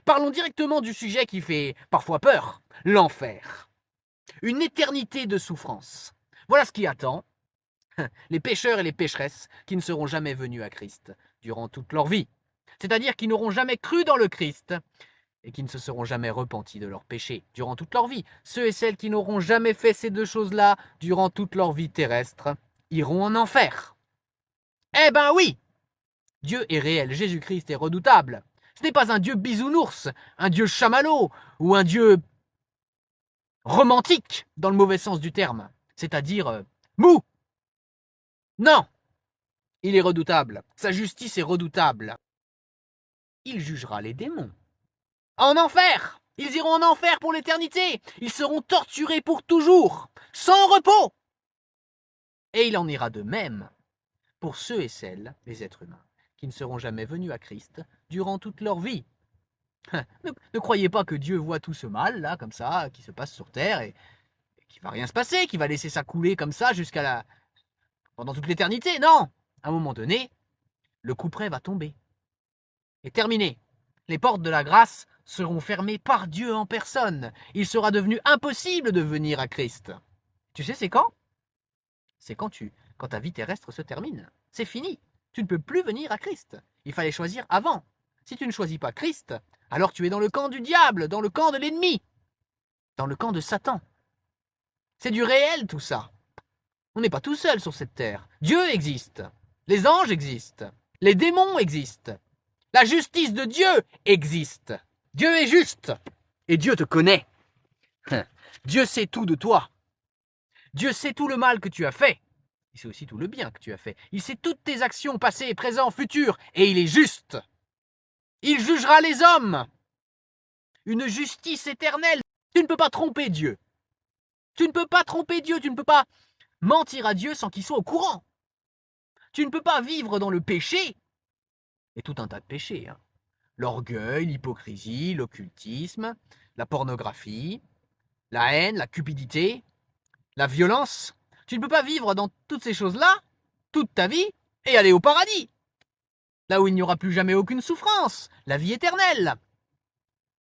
Parlons directement du sujet qui fait parfois peur, l'enfer. Une éternité de souffrance. Voilà ce qui attend les pécheurs et les pécheresses qui ne seront jamais venus à Christ durant toute leur vie. C'est-à-dire qui n'auront jamais cru dans le Christ et qui ne se seront jamais repentis de leurs péchés durant toute leur vie. Ceux et celles qui n'auront jamais fait ces deux choses-là durant toute leur vie terrestre iront en enfer. Eh ben oui, Dieu est réel, Jésus-Christ est redoutable. Ce n'est pas un Dieu bisounours, un Dieu chamallow ou un Dieu romantique dans le mauvais sens du terme, c'est-à-dire mou. Non, il est redoutable, sa justice est redoutable. Il jugera les démons. En enfer! Ils iront en enfer pour l'éternité. Ils seront torturés pour toujours, sans repos. Et il en ira de même pour ceux et celles, les êtres humains, qui ne seront jamais venus à Christ durant toute leur vie. Ne croyez pas que Dieu voit tout ce mal, là, comme ça, qui se passe sur Terre, et qu'il va rien se passer, qu'il va laisser ça couler comme ça pendant toute l'éternité. Non! À un moment donné, le couperet va tomber. Et terminé. Les portes de la grâce seront fermées par Dieu en personne. Il sera devenu impossible de venir à Christ. Tu sais, c'est quand? C'est quand ta vie terrestre se termine. C'est fini. Tu ne peux plus venir à Christ. Il fallait choisir avant. Si tu ne choisis pas Christ, alors tu es dans le camp du diable, dans le camp de l'ennemi, dans le camp de Satan. C'est du réel tout ça. On n'est pas tout seul sur cette terre. Dieu existe. Les anges existent. Les démons existent. La justice de Dieu existe. Dieu est juste. Et Dieu te connaît. Dieu sait tout de toi. Dieu sait tout le mal que tu as fait. Il sait aussi tout le bien que tu as fait. Il sait toutes tes actions passées, présentes, futures. Et il est juste. Il jugera les hommes. Une justice éternelle. Tu ne peux pas tromper Dieu. Tu ne peux pas tromper Dieu. Tu ne peux pas mentir à Dieu sans qu'il soit au courant. Tu ne peux pas vivre dans le péché. Et tout un tas de péchés. L'orgueil, l'hypocrisie, l'occultisme, la pornographie, la haine, la cupidité, la violence. Tu ne peux pas vivre dans toutes ces choses-là toute ta vie et aller au paradis. Là où il n'y aura plus jamais aucune souffrance, la vie éternelle.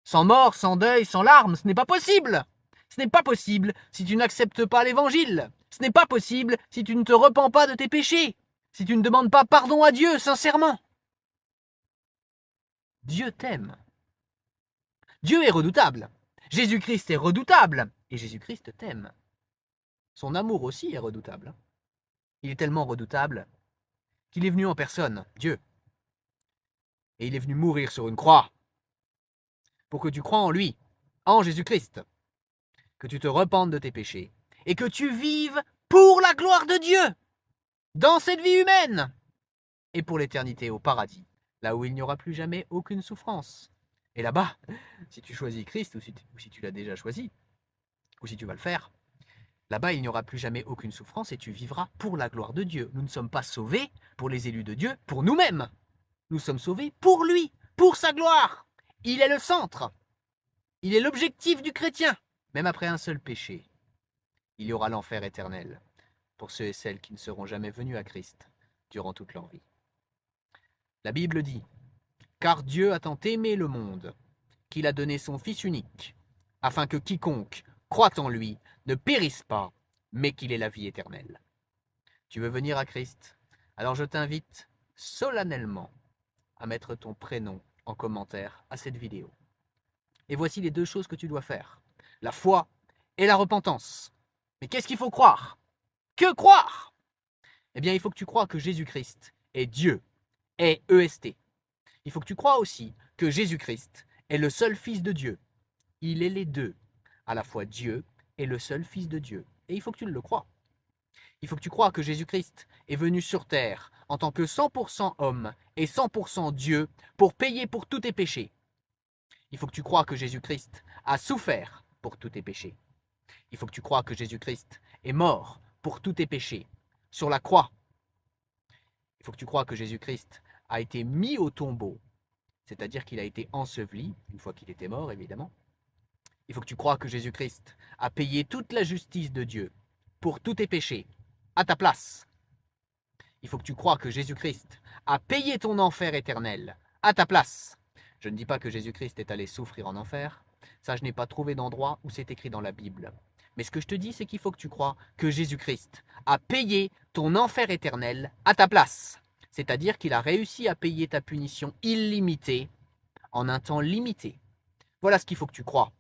Sans mort, sans deuil, sans larmes, ce n'est pas possible. Ce n'est pas possible si tu n'acceptes pas l'évangile. Ce n'est pas possible si tu ne te repens pas de tes péchés, si tu ne demandes pas pardon à Dieu sincèrement. Dieu t'aime. Dieu est redoutable. Jésus-Christ est redoutable. Et Jésus-Christ t'aime. Son amour aussi est redoutable. Il est tellement redoutable qu'il est venu en personne, Dieu. Et il est venu mourir sur une croix pour que tu crois en lui, en Jésus-Christ, que tu te repentes de tes péchés et que tu vives pour la gloire de Dieu dans cette vie humaine et pour l'éternité au paradis, là où il n'y aura plus jamais aucune souffrance. Et là-bas, si tu choisis Christ ou si tu l'as déjà choisi, ou si tu vas le faire, là-bas, il n'y aura plus jamais aucune souffrance et tu vivras pour la gloire de Dieu. Nous ne sommes pas sauvés pour les élus de Dieu, pour nous-mêmes. Nous sommes sauvés pour lui, pour sa gloire. Il est le centre. Il est l'objectif du chrétien. Même après un seul péché, il y aura l'enfer éternel pour ceux et celles qui ne seront jamais venus à Christ durant toute leur vie. La Bible dit « Car Dieu a tant aimé le monde qu'il a donné son Fils unique, afin que quiconque croit en lui ne périsse pas, mais qu'il ait la vie éternelle. » Tu veux venir à Christ? Alors je t'invite solennellement à mettre ton prénom en commentaire à cette vidéo. Et voici les deux choses que tu dois faire. La foi et la repentance. Mais qu'est-ce qu'il faut croire? Que croire? Eh bien, il faut que tu crois que Jésus-Christ est Dieu, est EST. Il faut que tu crois aussi que Jésus-Christ est le seul Fils de Dieu. Il est les deux, à la fois Dieu et le seul Fils de Dieu. Et il faut que tu le crois. Il faut que tu crois que Jésus-Christ est venu sur terre en tant que 100% homme et 100% Dieu pour payer pour tous tes péchés. Il faut que tu crois que Jésus-Christ a souffert pour tous tes péchés. Il faut que tu crois que Jésus-Christ est mort pour tous tes péchés sur la croix. Il faut que tu crois que Jésus-Christ a été mis au tombeau, c'est-à-dire qu'il a été enseveli, une fois qu'il était mort évidemment. Il faut que tu crois que Jésus-Christ a payé toute la justice de Dieu pour tous tes péchés, à ta place. Il faut que tu crois que Jésus-Christ a payé ton enfer éternel, à ta place. Je ne dis pas que Jésus-Christ est allé souffrir en enfer. Ça, je n'ai pas trouvé d'endroit où c'est écrit dans la Bible. Mais ce que je te dis, c'est qu'il faut que tu crois que Jésus-Christ a payé ton enfer éternel à ta place. C'est-à-dire qu'il a réussi à payer ta punition illimitée en un temps limité. Voilà ce qu'il faut que tu crois.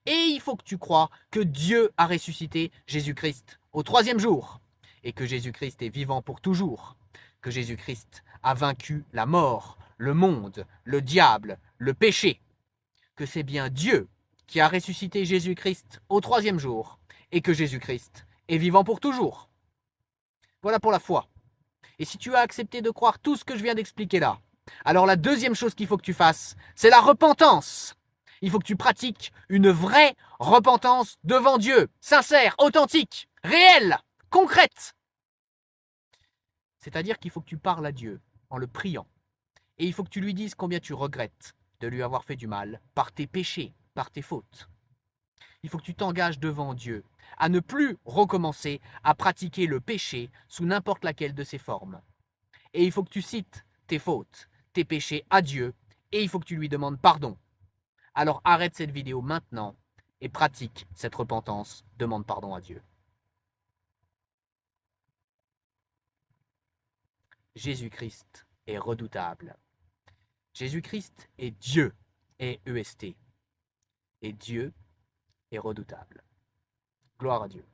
Et il faut que tu crois que Dieu a ressuscité Jésus-Christ au troisième jour, et que Jésus-Christ est vivant pour toujours, que Jésus-Christ a vaincu la mort, le monde, le diable, le péché, que c'est bien Dieu qui a ressuscité Jésus-Christ au troisième jour, et que Jésus-Christ est vivant pour toujours. Voilà pour la foi. Et si tu as accepté de croire tout ce que je viens d'expliquer là, alors la deuxième chose qu'il faut que tu fasses, c'est la repentance. Il faut que tu pratiques une vraie repentance devant Dieu, sincère, authentique, réelle, concrète. C'est-à-dire qu'il faut que tu parles à Dieu en le priant. Et il faut que tu lui dises combien tu regrettes de lui avoir fait du mal par tes péchés, par tes fautes. Il faut que tu t'engages devant Dieu à ne plus recommencer à pratiquer le péché sous n'importe laquelle de ses formes. Et il faut que tu cites tes fautes, tes péchés à Dieu, et il faut que tu lui demandes pardon. Alors arrête cette vidéo maintenant et pratique cette repentance, demande pardon à Dieu. Jésus-Christ est redoutable. Jésus-Christ est Dieu, et EST. Et Dieu est redoutable. Gloire à Dieu.